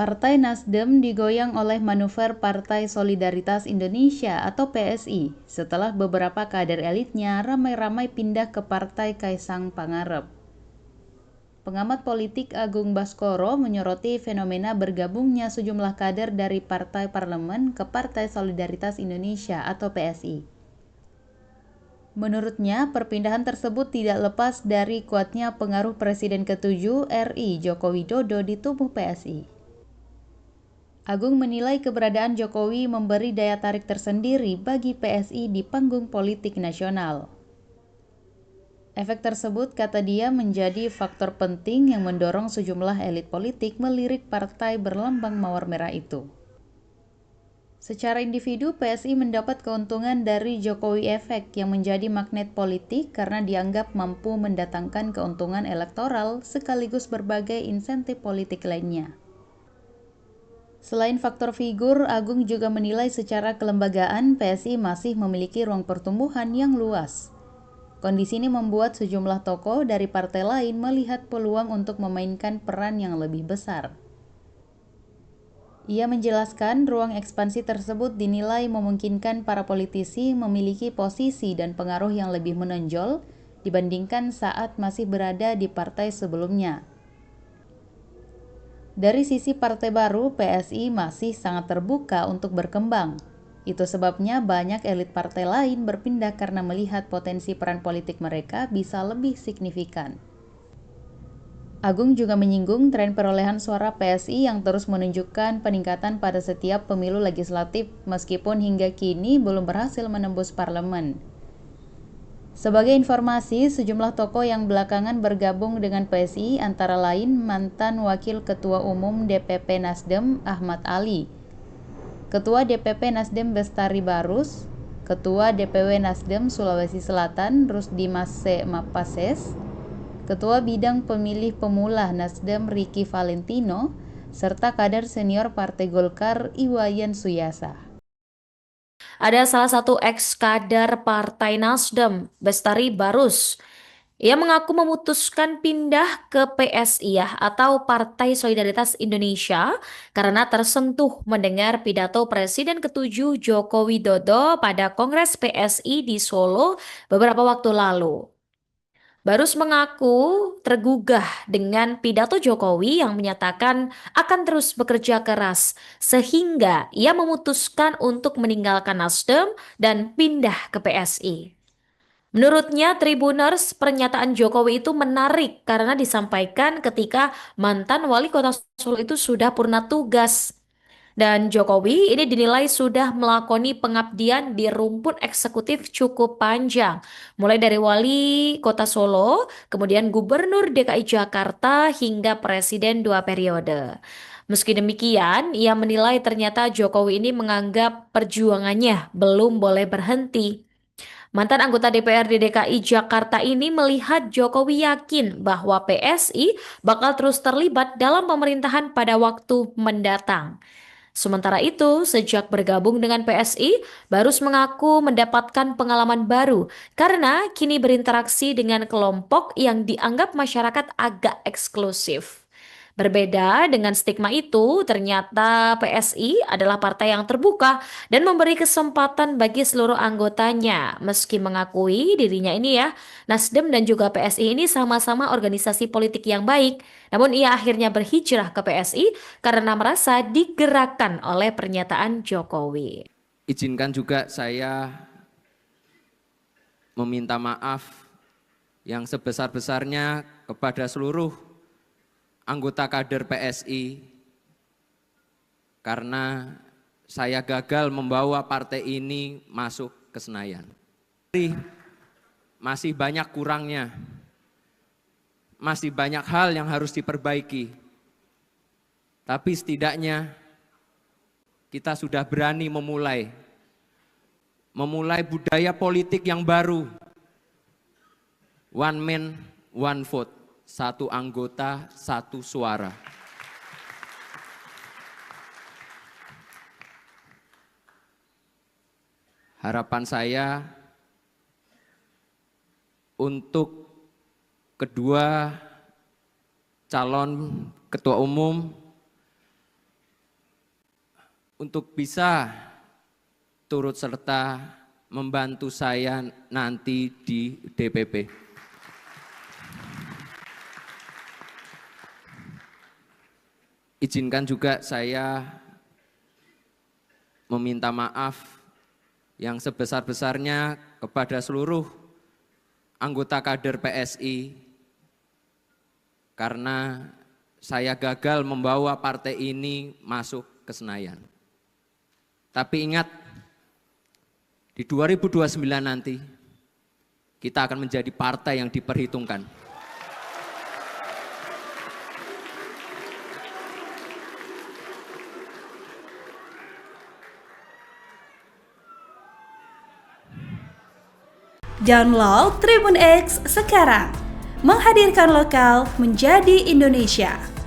Partai Nasdem digoyang oleh manuver Partai Solidaritas Indonesia atau PSI setelah beberapa kader elitnya ramai-ramai pindah ke Partai Kaisang Pangarep. Pengamat politik Agung Baskoro menyoroti fenomena bergabungnya sejumlah kader dari Partai Parlemen ke Partai Solidaritas Indonesia atau PSI. Menurutnya, perpindahan tersebut tidak lepas dari kuatnya pengaruh Presiden ke-7 RI Joko Widodo di tubuh PSI. Agung menilai keberadaan Jokowi memberi daya tarik tersendiri bagi PSI di panggung politik nasional. Efek tersebut, kata dia, menjadi faktor penting yang mendorong sejumlah elit politik melirik partai berlambang mawar merah itu. Secara individu, PSI mendapat keuntungan dari Jokowi Efek yang menjadi magnet politik karena dianggap mampu mendatangkan keuntungan elektoral sekaligus berbagai insentif politik lainnya. Selain faktor figur, Agung juga menilai secara kelembagaan PSI masih memiliki ruang pertumbuhan yang luas. Kondisi ini membuat sejumlah tokoh dari partai lain melihat peluang untuk memainkan peran yang lebih besar. Ia menjelaskan ruang ekspansi tersebut dinilai memungkinkan para politisi memiliki posisi dan pengaruh yang lebih menonjol dibandingkan saat masih berada di partai sebelumnya. Dari sisi partai baru, PSI masih sangat terbuka untuk berkembang. Itu sebabnya banyak elit partai lain berpindah karena melihat potensi peran politik mereka bisa lebih signifikan. Agung juga menyinggung tren perolehan suara PSI yang terus menunjukkan peningkatan pada setiap pemilu legislatif meskipun hingga kini belum berhasil menembus parlemen. Sebagai informasi, sejumlah tokoh yang belakangan bergabung dengan PSI antara lain mantan Wakil Ketua Umum DPP Nasdem Ahmad Ali, Ketua DPP Nasdem Bestari Barus, Ketua DPW Nasdem Sulawesi Selatan Rusdi Mase Mapases, Ketua Bidang Pemilih Pemula Nasdem Ricky Valentino, serta kader senior Partai Golkar Iwayan Suyasa. Ada salah satu ex-kader Partai Nasdem, Bestari Barus. Ia mengaku memutuskan pindah ke PSI ya, atau Partai Solidaritas Indonesia karena tersentuh mendengar pidato Presiden ke-7 Joko Widodo pada Kongres PSI di Solo beberapa waktu lalu. Barus mengaku tergugah dengan pidato Jokowi yang menyatakan akan terus bekerja keras sehingga ia memutuskan untuk meninggalkan Nasdem dan pindah ke PSI. Menurutnya Tribuners, pernyataan Jokowi itu menarik karena disampaikan ketika mantan wali kota Solo itu sudah purna tugas. Dan Jokowi ini dinilai sudah melakoni pengabdian di rumpun eksekutif cukup panjang, mulai dari wali kota Solo, kemudian gubernur DKI Jakarta, hingga presiden 2 periode. Meski demikian, ia menilai ternyata Jokowi ini menganggap perjuangannya belum boleh berhenti. Mantan anggota DPRD DKI Jakarta ini melihat Jokowi yakin bahwa PSI bakal terus terlibat dalam pemerintahan pada waktu mendatang. Sementara itu, sejak bergabung dengan PSI, Barus mengaku mendapatkan pengalaman baru karena kini berinteraksi dengan kelompok yang dianggap masyarakat agak eksklusif. Berbeda dengan stigma itu, ternyata PSI adalah partai yang terbuka dan memberi kesempatan bagi seluruh anggotanya. Meski mengakui dirinya ini ya, Nasdem dan juga PSI ini sama-sama organisasi politik yang baik. Namun ia akhirnya berhijrah ke PSI karena merasa digerakkan oleh pernyataan Jokowi. Izinkan juga saya meminta maaf yang sebesar-besarnya kepada seluruh anggota kader PSI karena saya gagal membawa partai ini masuk ke Senayan. Masih banyak kurangnya, masih banyak hal yang harus diperbaiki. Tapi setidaknya kita sudah berani memulai budaya politik yang baru. One man, one vote. Satu anggota, satu suara. Harapan saya untuk kedua calon ketua umum untuk bisa turut serta membantu saya nanti di DPP. Izinkan juga saya meminta maaf yang sebesar-besarnya kepada seluruh anggota kader PSI karena saya gagal membawa partai ini masuk ke Senayan. Tapi ingat, di 2029 nanti kita akan menjadi partai yang diperhitungkan. Download Tribun X sekarang, menghadirkan lokal menjadi Indonesia.